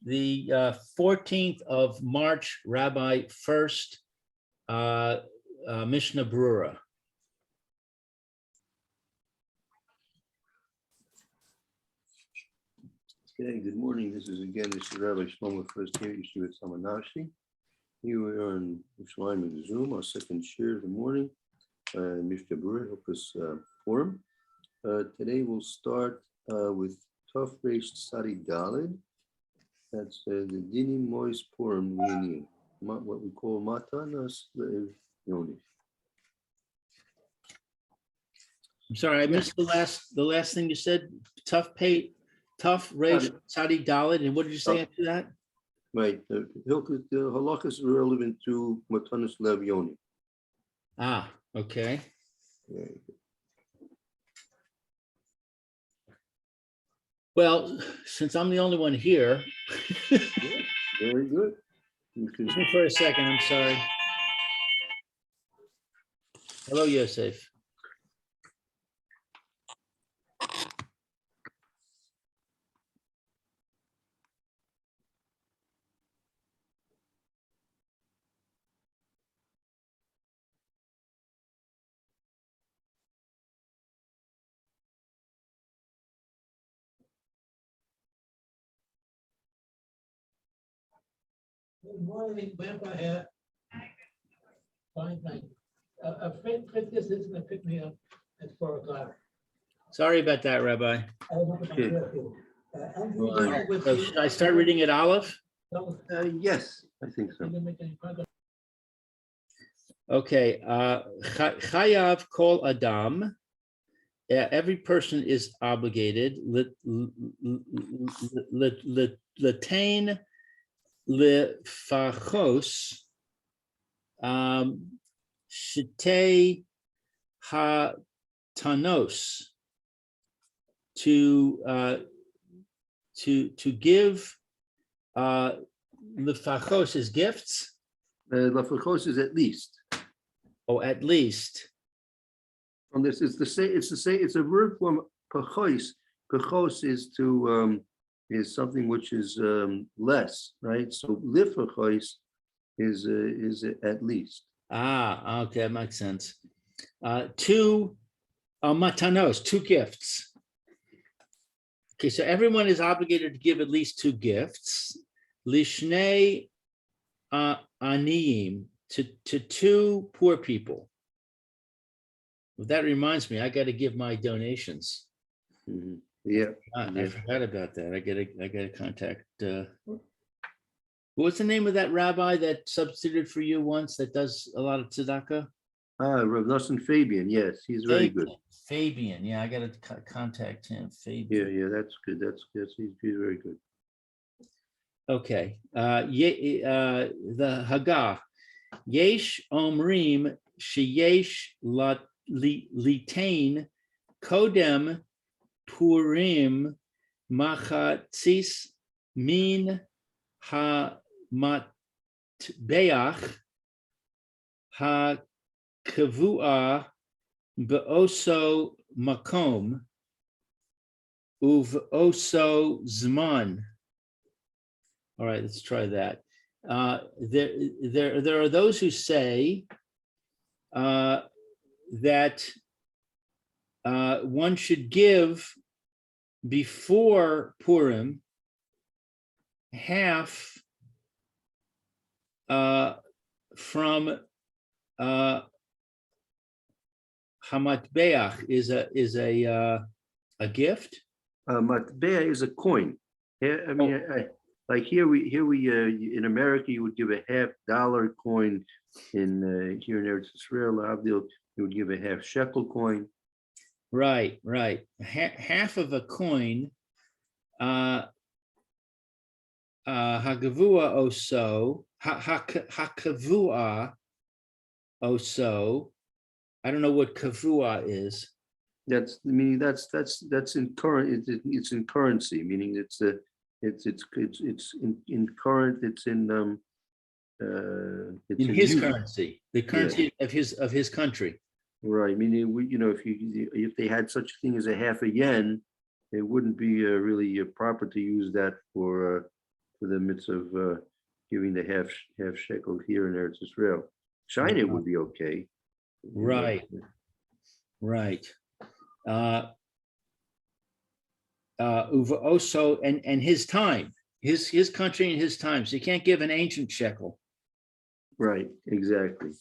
the 14th of March, Rabbi Furst, Mishna Berura. Okay, good morning. This is Rabbi Shlomo Furst here, Yeshiva Samanashi. Here we are in Yerushalayim in Zoom, our second share of the morning. Mishna Berura help us forum. Today we'll start with Tov Reish Tzadi Daled. That's the Dini Mois Purim Li'ini, what we call Matanas Le'ev Yoni. I'm sorry, I missed the last thing you said. Tov Reish Tzadi Daled, and what did you say after that? Right, the halachas are relevant to Matanas Le'ev Yoni. Ah, okay. Yeah. Well, since I'm the only one here. Yeah, very good. Excuse me for a second, I'm sorry. Hello, Yosef. Good morning, Grandpa here. Fine, thank you. A friend this is going to pick me up at 4 o'clock. Sorry about that, Rabbi. I want to Okay. So should I start reading at Aleph? Yes, I think so. Okay. Chayav kol adam. Every person is obligated. Letain lefachos shetei hatanos, to give lefachos as gifts. Lefachos is at least. Oh, at least. From this, it's the same. It's a verb form. Pachos. Pachos is to is something which is less, right? So lefachos is at least. Ah, okay, that makes sense. Two matanos, two gifts. Okay, so everyone is obligated to give at least two gifts. Lishnei aniyim, to two poor people. Well, that reminds me, I got to give my donations. Mm-hmm. Yeah, I forgot about that. I gotta contact. What's the name of that rabbi that substituted for you once that does a lot of tzedakah? Rav Nosson Fabian. Yes, he's very good. Fabian, yeah, I gotta contact him. Fabian. Yeah, that's good. That's he's very good. Okay. The Haggah. Yesh omrim sheyesh litain kodem purim machatzis min ha-matbeach ha-kavua be'oso makom uv-oso zman. All right, let's try that. There are those who say that one should give before Purim half from Hamatbeach is a gift. Matbea is a coin. Yeah, I mean, like here we in America you would give a $50 coin. In here in Eretz Israel, Avdil, you would give a half shekel coin. Right. Half of a coin. Hagavua oso, hakavua oso. I don't know what kavua is. That's meaning that's in current. It's in currency, meaning it's in current. It's in his currency, the currency of his country. Right. Meaning if they had such a thing as a half a yen, it wouldn't be really proper to use that for for the midst of giving the half shekel here in Eretz Israel. China would be okay. Right. Right. Also, and his time, his country and his time. So you can't give an ancient shekel. Right, exactly.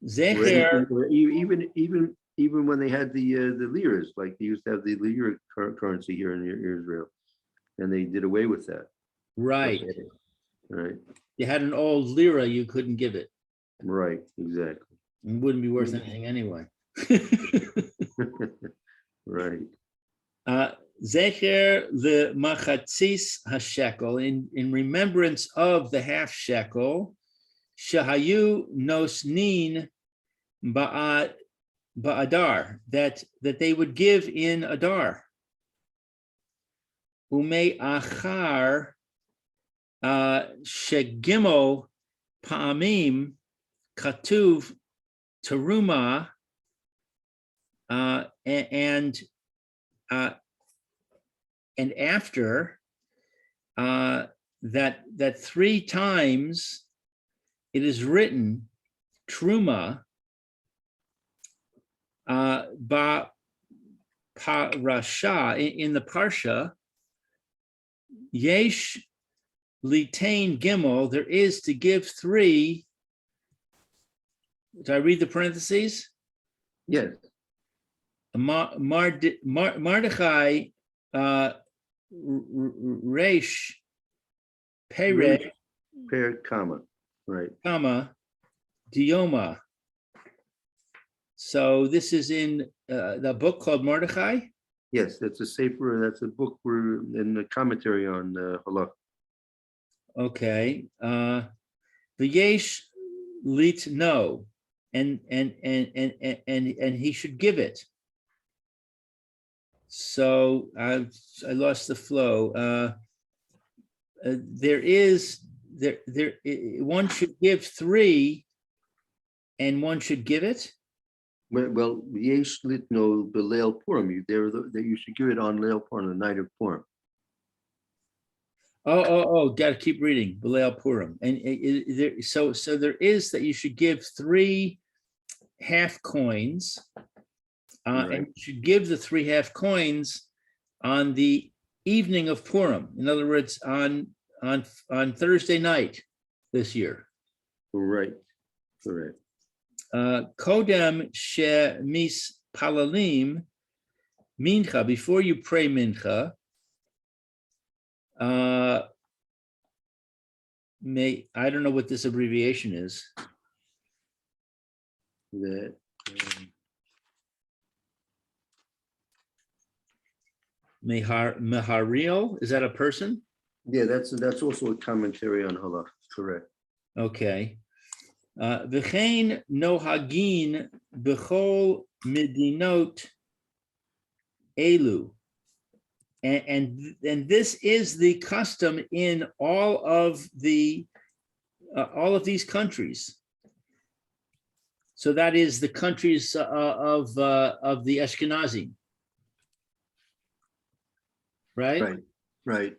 Zecher, Or even when they had the liras, like they used to have the lira currency here in Israel, and they did away with that. right. Right, You had an old lira, you couldn't give it. right, exactly. It wouldn't be worth anything anyway. Right. Zecher the machatzis hashekel, in remembrance of the half shekel, shahayu nosnin ba'adar, that they would give in Adar. Ume achar shegimo pa'amim katuv teruma, and after that 3 times it is written truma ba parasha, in the parsha, yesh litain gimel, there is to give 3. Did I read the parentheses? Yes. Mardechai Reish Pere Per comma. Right. comma Dioma. So this is in the book called Mordechai. Yes, that's a sefer. That's a book we're in the commentary on halakha. Okay. The Yesh lit no, and he should give it. So I lost the flow. One should give 3, and one should give it. Well, yesh litno b'leil Purim. That you should give it on Leil Purim, the night of Purim. Oh! Got to keep reading. B'leil Purim, and so there is that you should give 3 half coins, Right. and you should give the 3 half coins on the evening of Purim. In other words, on Thursday night this year. Right. Correct. Kodem she mis palalim mincha, before you pray mincha, I don't know what this abbreviation is. That Meharil, is that a person? yeah, that's also a commentary on halakha. Correct. Okay. V'chein nohagin b'chol medinot elu, and this is the custom in all of these countries. So that is the countries of the Ashkenazim, right? Right. Right.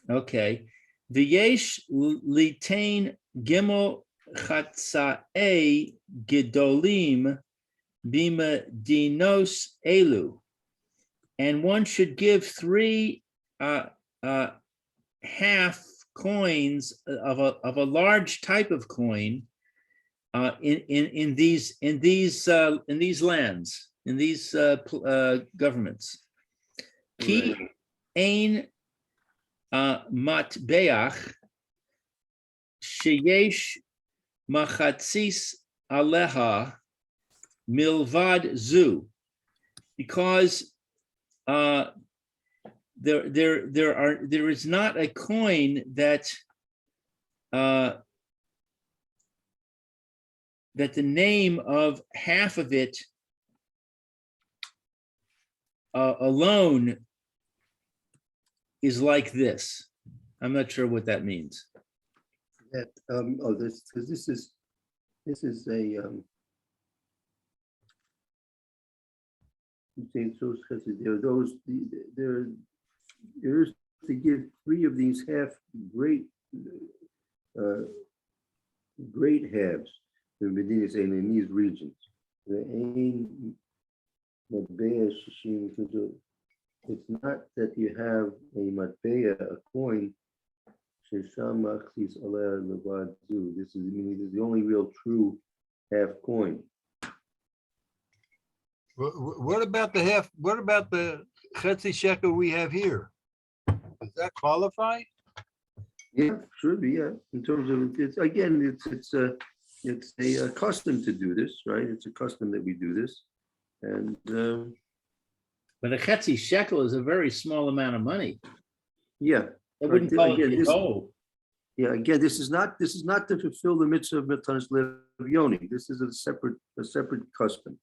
Okay. V'yesh litain gimel chatza'ei gedolim b'medinos elu, and one should give 3 half coins of a large type of coin in these lands, in these governments. Ki ein matbeach sheyesh machatzis aleha milvad zu, because there is not a coin that the name of half of it alone is like this. I'm not sure what that means. That this because this is a there is to give 3 of these half great halves in Medina saying in these regions. It's not that you have a matbeya, a coin. This is the only real true half coin. What about the half? What about the chetzi shekel we have here? Does that qualify? Yeah, should be, yeah. In terms of it's again, it's a custom to do this, right? It's a custom that we do this, and But a chetzi shekel is a very small amount of money. yeah, I wouldn't call it Again, gold. yeah. Again, this is not to fulfill the mitzvah of Matanas Levioni. This is a separate custom.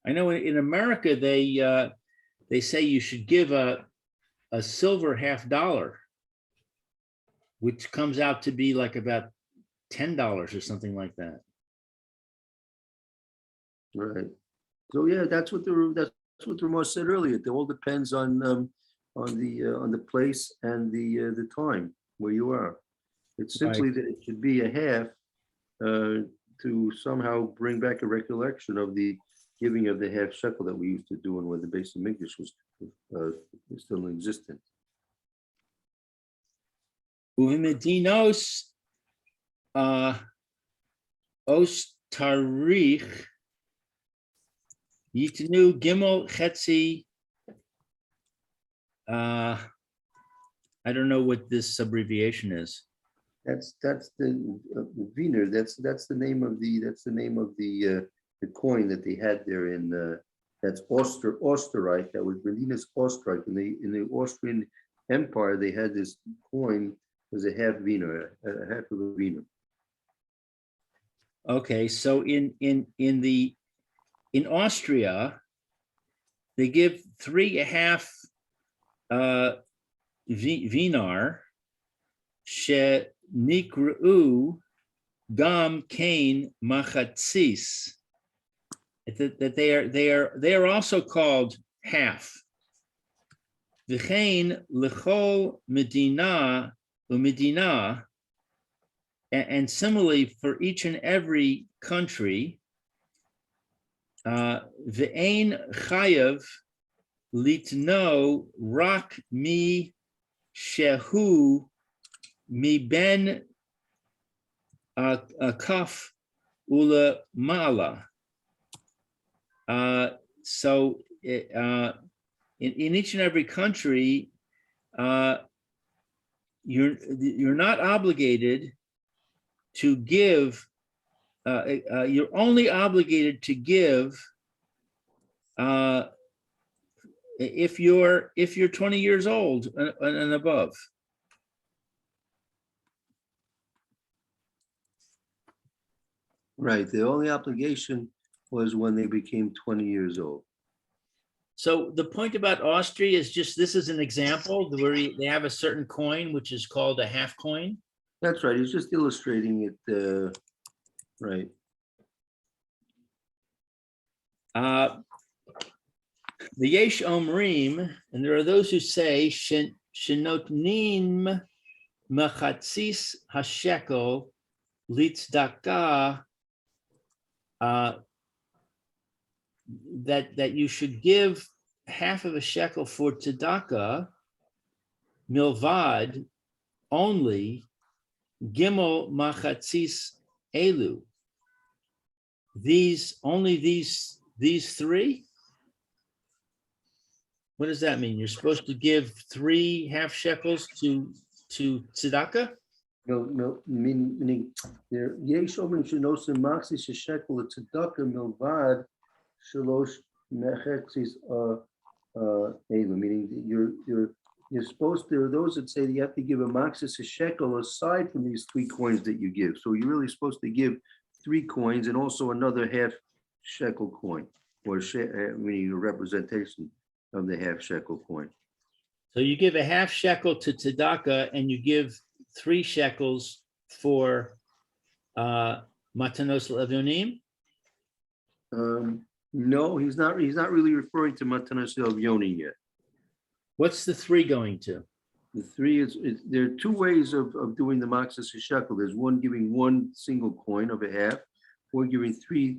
I know in America, they say you should give a silver $50, which comes out to be like about $10 or something like that. Right. So yeah, that's what the Ramah said earlier. It all depends on the place and the time where you are. It's simply that it should be a half to somehow bring back a recollection of the giving of the half shekel that we used to do when the base of Mikdash was still in existence. Uvimedinos os tarich yitnu gimel chetzi. I don't know what this abbreviation is. That's the Wiener. That's the name of the coin that they had there in that's Österreich. That was Berlina's Österreich in the Austrian Empire. They had this coin as a half Wiener, a half of a Wiener. Okay, so in Austria, they give 3.5 Wiener she nikru gam kain machatzis. That they are also called half. V'chein lechol medina umedina, and similarly for each and every country. V'ein chayav litno rak mi shehu mi ben kaf ula mala. So in each and every country, you're not obligated to give. You're only obligated to give if you're 20 years old and above. Right. The only obligation was when they became 20 years old. So the point about Austria is just, this is an example where they have a certain coin, which is called a half coin. That's right. He's just illustrating it. Right. The Yesh Omrim, and there are those who say, Shenotnim Machatzis Hashekel Litzdaka, that you should give half of a shekel for tzedakah, milvad, only, gimel machatzis elu. These 3? What does that mean? You're supposed to give 3 half shekels to tzedakah? No, meaning there. Yesh omrim shenosim maxis shekel tzedakah milvad shalosh mechatzis elu. Meaning you're supposed to. There are those that say you have to give a maxis a shekel aside from these 3 coins that you give. So you're really supposed to give 3 coins and also another half shekel coin, or meaning a representation of the half shekel coin. So you give a half shekel to tzedakah, and you give 3 shekels for Matanos Levionim? No, he's not really referring to Matanos Yoni yet. What's the 3 going to? The 3 is there are 2 ways of doing the Maksas Shekel. There's one giving 1 single coin of a half, or giving 3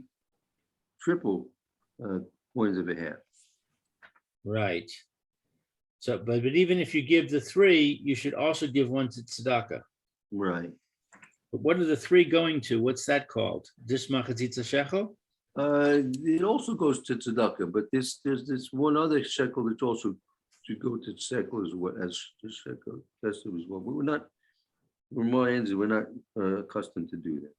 triple coins of a half. Right. So, but even if you give the 3, you should also give 1 to tzedakah. Right. But what are the 3 going to? What's that called? This machatzitza shekel? It also goes to tzedakah, but there's this one other shekel that also should go to shekel as well as the shekel. That's as well. But we're Mayans, we're not accustomed to do that.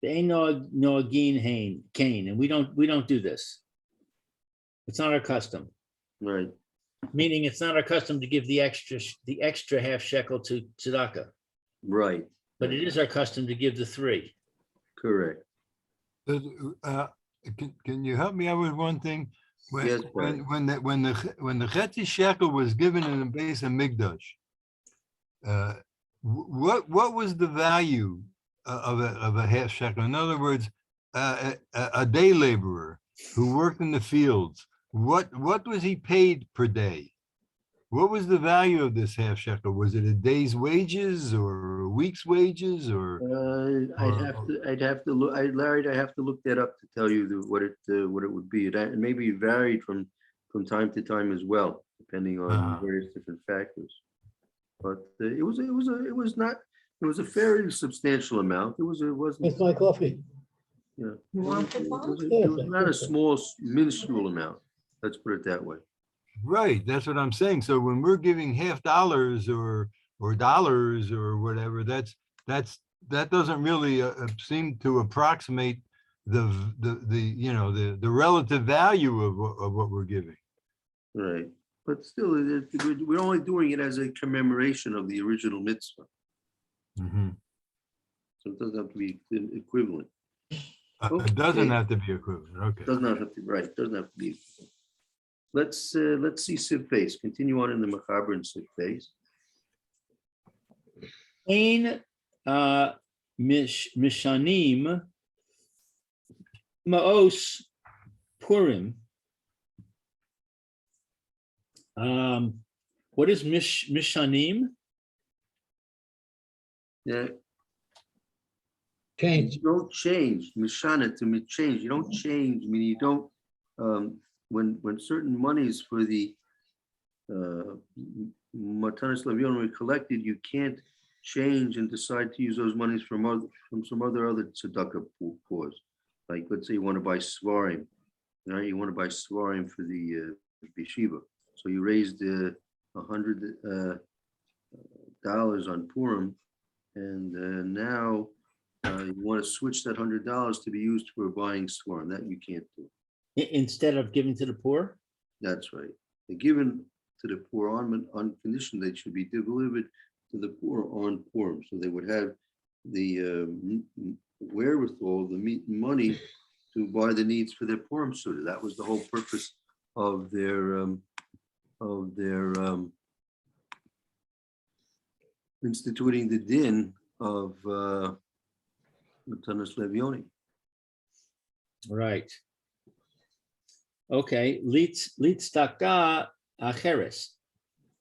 They no again Cain, and we don't do this. It's not our custom. Right. Meaning it's not our custom to give the extra half shekel to tzedakah. Right. But it is our custom to give the 3. Correct. Can you help me out with one thing? Yes, When the Chetzi shekel was given in the base of Migdash, what was the value of a half shekel? In other words, a day laborer who worked in the fields, what was he paid per day? What was the value of this half shekel? Was it a day's wages or a week's wages, or? I'd have to look. Larry, I have to look that up to tell you what it would be. It maybe varied from time to time as well, depending on various different factors. But it was a fairly substantial amount. It wasn't. It's my coffee. Yeah. It was not a small, minuscule amount. Let's put it that way. Right, that's what I'm saying. So when we're giving $half or dollars or whatever, that doesn't really seem to approximate the relative value of what we're giving. Right, but still, we're only doing it as a commemoration of the original mitzvah. Mm-hmm. So it doesn't have to be equivalent. It doesn't have to be equivalent. Okay. Doesn't have to be right. Doesn't have to be. Let's see Siv face. Continue on in the Machaber and Siv face. Ein mishanim maos Purim. What is mishanim? Yeah. Change. You don't change. Mishana to change. You don't change. I mean, you don't. When certain monies for the Matanos Levion were collected, you can't change and decide to use those monies from some other tzedakah cause. Like, let's say you want to buy svarim, you want to buy svarim for the yeshiva. So you raised $100 on Purim, and now you want to switch that $100 to be used for buying svarim. That you can't do. Instead of giving to the poor? That's right. They're given to the poor on condition they should be delivered to the poor on Purim. So they would have the wherewithal, the money to buy the needs for their Purim Suda. That was the whole purpose of their instituting the din of Matanos Levioni. Right. Okay, litzdaka acheres.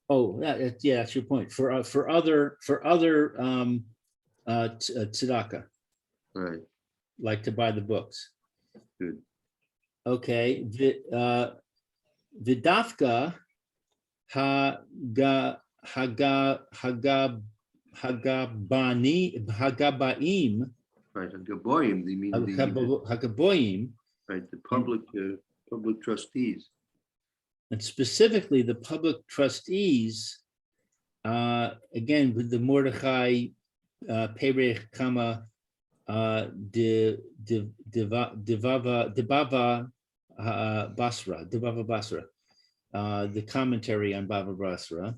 Oh, yeah, that's your point. For other tzedakah, Right. like to buy the books. Good. Okay, vidafka hagabaim. Right. Hagaboyim, they mean Hagaboyim. right, the public trustees. And specifically the public trustees, again, with the Mordechai Perech Kama Devava Basra, the commentary on Bava Basra.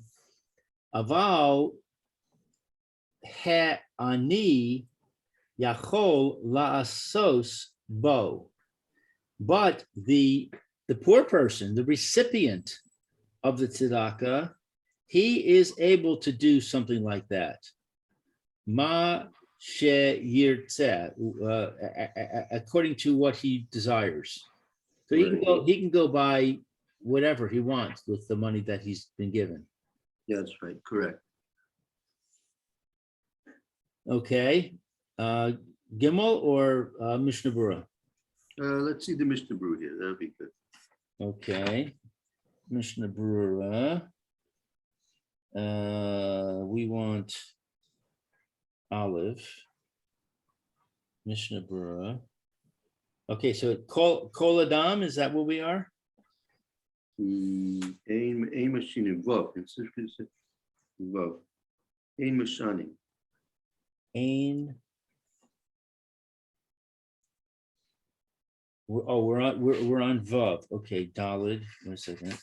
Aval Ha'ani Yachol La'asos Bo. But the poor person, the recipient of the tzedakah, he is able to do something like that. Ma she'yirtzeh, according to what he desires. So he can go buy whatever he wants with the money that he's been given. That's right, correct. Okay, Gimel or Mishnah Berura? Let's see the Mishna Brew here, that'll be good. Okay, Mishnah Berura. We want Olive. Mishnah Berura. Okay, so Kol Adam, is that what we are? Ein machine Vav. Vav. Ein mashani. Ain. We're on Vav. Okay, Dalid. 1 second.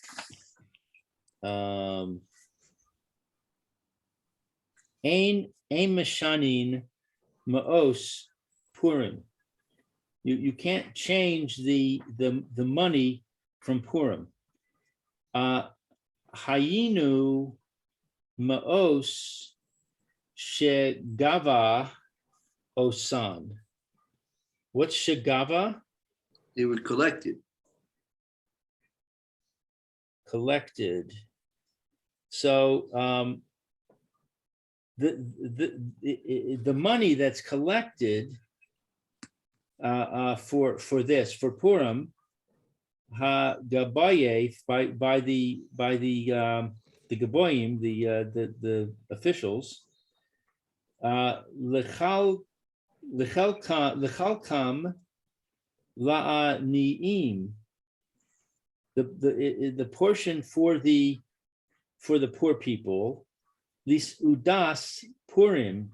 Ain Mashanin Maos Purim. You can't change the money from Purim. Hayinu Maos Shegava Osan. What's Shegava? They were collected. Collected. So the money that's collected for this, for Purim, ha gabaye, by the gaboyim, the officials, lechalkam la'aniim, the portion for the poor people, lis udas Purim,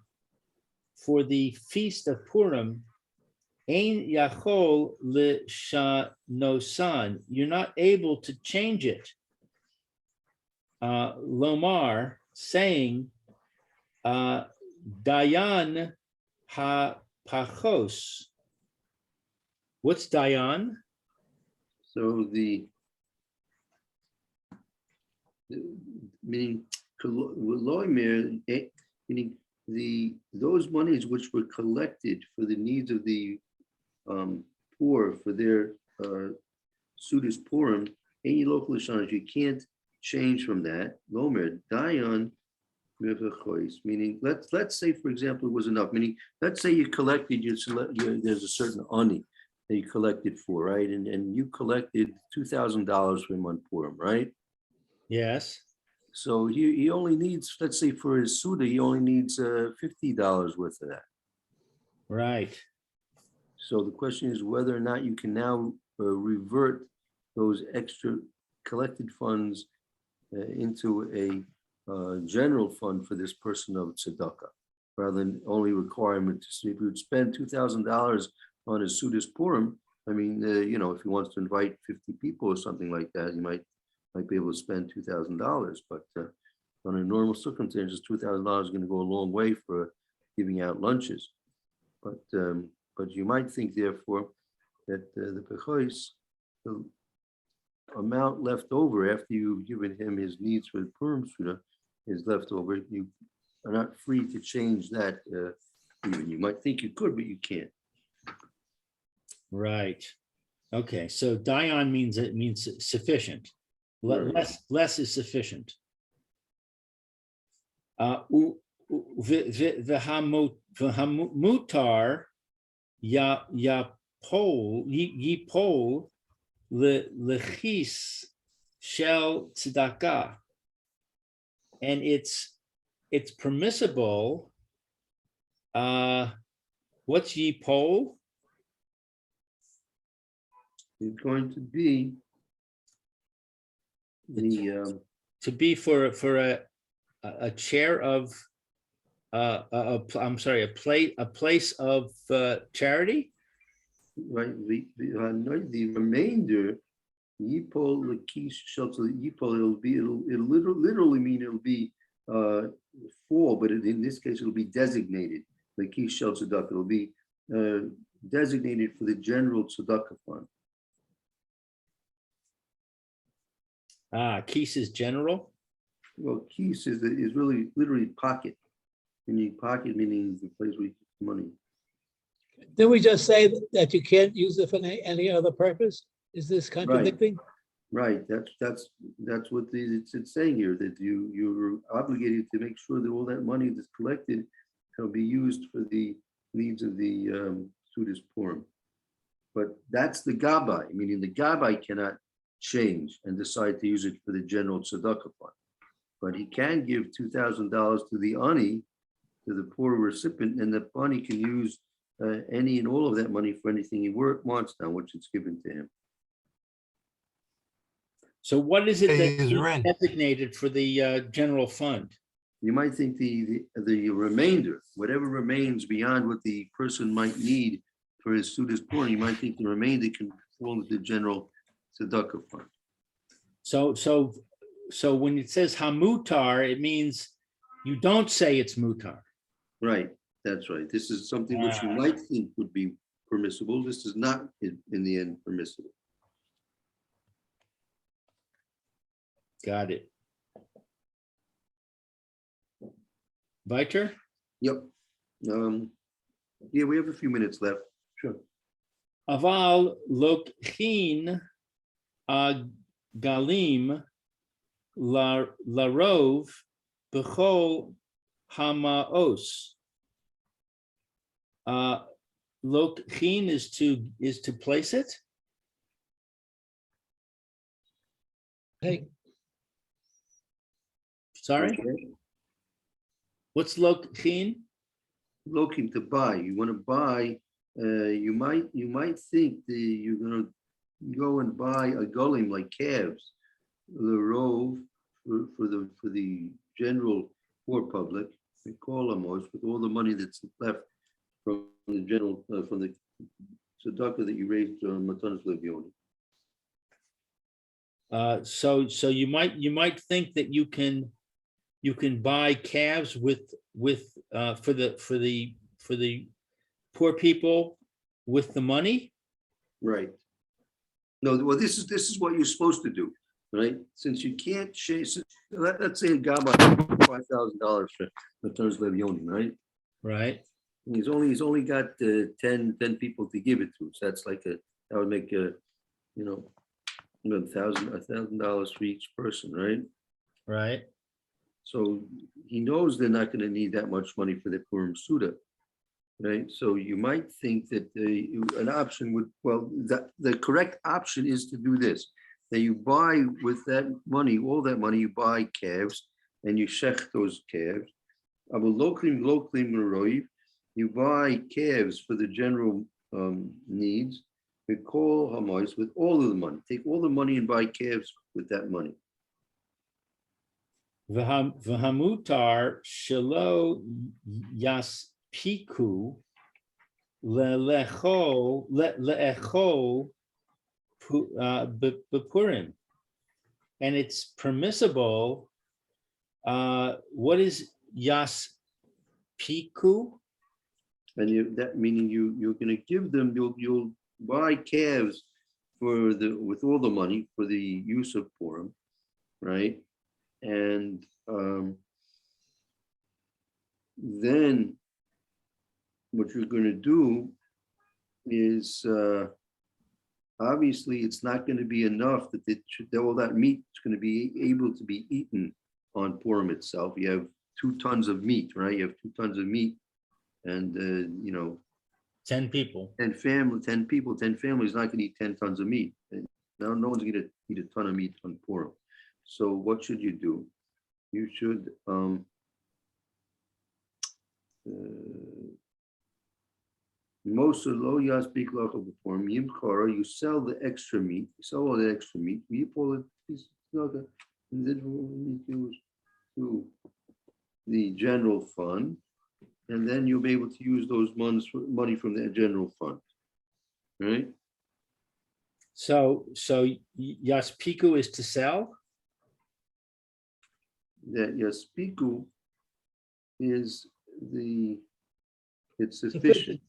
for the feast of Purim, ein yachol l'shanosan, you're not able to change it. Lomar, saying, Dayan ha-pachos. What's Dayan? So meaning meaning those monies which were collected for the needs of the poor for their Sudas Purim, any local Ishanas, you can't change from that. Lomer Dayan, meaning let's say, for example, it was enough. Meaning, let's say you collected there's a certain ani that you collected for, right? And you collected $2,000 from one Purim, right? Yes. So he only needs, let's say for his Suda, he only needs $50 worth of that. Right. So the question is whether or not you can now revert those extra collected funds into a general fund for this person of tzedakah, rather than only requirement to see if you would spend $2,000 on his Sudas Purim. I mean, if he wants to invite 50 people or something like that, he might be able to spend $2,000. But under normal circumstances, $2,000 is going to go a long way for giving out lunches. But you might think, therefore, that the pechois, the amount left over after you've given him his needs for the Purim Suda is left over. You are not free to change that. Even you might think you could, but you can't. Right. Okay. So Dayan means sufficient. Less is sufficient. V'hamutar yipol lechis shel tzedakah, and it's permissible. What's yipol? It's going to be to be for a chair of I'm sorry, a place of charity. right. The remainder, yipol lekish shelter yipol. It'll literally mean it'll be fall, but in this case it'll be designated lekish shelter tzedakah. It'll be designated for the general tzedakah fund. Keys is general. Well, keys is really literally pocket. Meaning pocket, meaning the place where you money. Didn't we just say that you can't use it for any other purpose? Is this contradicting? Right, that's what it's saying here, that you're obligated to make sure that all that money that's collected can be used for the needs of the Sudas Purim. But that's the Gabbai, meaning the Gabbai cannot change and decide to use it for the general tzedakah fund. But he can give $2,000 to the ani, to the poor recipient, and the ani can use any and all of that money for anything he wants now, which is given to him. So what is it Pay that his is rent. designated for the general fund? You might think the remainder, whatever remains beyond what the person might need for his Sudas Purim, you might think the remainder can fall into the general tzedakah fund. So when it says hamutar, it means you don't say it's mutar. Right, that's right. This is something which you might think would be permissible. This is not in the end permissible. Got it. Weiter? Yep. Yeah, we have a few minutes left. Sure. Aval lokhin galim larov b'chol hamaos. Lokhin is to place it. Hey, Sorry, Okay. what's lokhin? Looking to buy. You want to buy. You might think that you're going to go and buy a golim like calves, the rove for the general poor public. We call them with all the money that's left from the general from the tzedakah that you raised on Matanas Levioni. So you might think that you can buy calves for the poor people with the money. Right. No, well, this is what you're supposed to do, right? Since you can't chase, let's say a guy bought $5,000 for Matanas Levioni, right? Right. He's only got 10 people to give it to. So that's like that would make $1,000 for each person, right? Right. So he knows they're not going to need that much money for the Purim Suda, right? So you might think that an option would, well, the correct option is to do this. That you buy with that money, all that money, you buy calves and you shech those calves. You buy calves for the general needs. We call hamois with all of the money. Take all the money and buy calves with that money. V'hamutar shelo yaspiku le'echol b'purim, and it's permissible. What is yaspiku? And that meaning you're going to give them. You'll buy calves with all the money for the use of Purim, right? And then what you're going to do is obviously it's not going to be enough that all that meat is going to be able to be eaten on Purim itself. You have 2 tons of meat, right? You have 2 tons of meat, and 10 people. 10 families not going to eat 10 tons of meat. And now no one's going to eat a ton of meat on Purim. So what should you do? You should most of low yas big local before you sell the extra meat, you sell all the extra meat, you pull it, and then use to the general fund, and then you'll be able to use those money from the general fund, right? So yaspiku is to sell. That yaspiku is it's sufficient.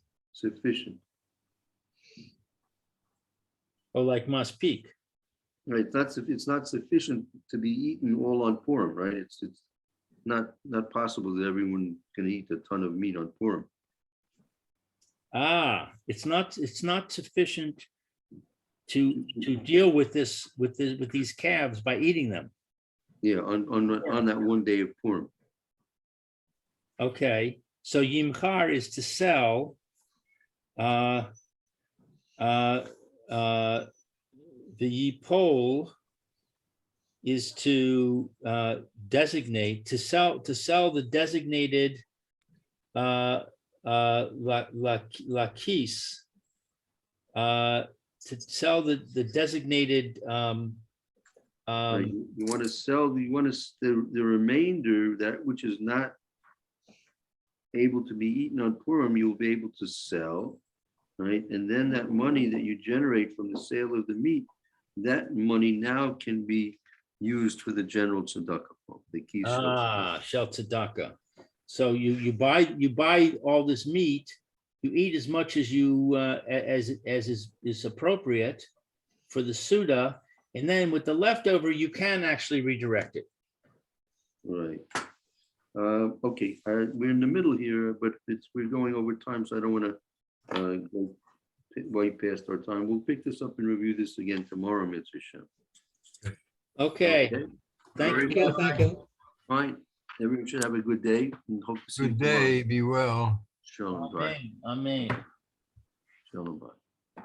Or like maspik. Right, it's not sufficient to be eaten all on Purim, right? It's not possible that everyone can eat a ton of meat on Purim. It's not sufficient to deal with these calves by eating them. Yeah, on that one day of Purim. Okay, so yimchar is to sell. The yipol is to designate, to sell the designated lakis, to sell the designated Right, you want to sell, the remainder, that which is not able to be eaten on Purim, you'll be able to sell, right? And then that money that you generate from the sale of the meat, that money now can be used for the general tzedakah fund, the key. shel tzedakah. So you buy all this meat, you eat as much as you as is appropriate for the Suda, and then with the leftover, you can actually redirect it. Right. Okay, we're in the middle here, but we're going over time, so I don't want to go way past our time. We'll pick this up and review this again tomorrow, Mitzvah Shem. Okay, thank Very you. well. Thank you. Fine. Everyone should have a good day and hope to see you Good tomorrow. day, be well. Shalom, bye. Amen. Amen. Shalom, bye.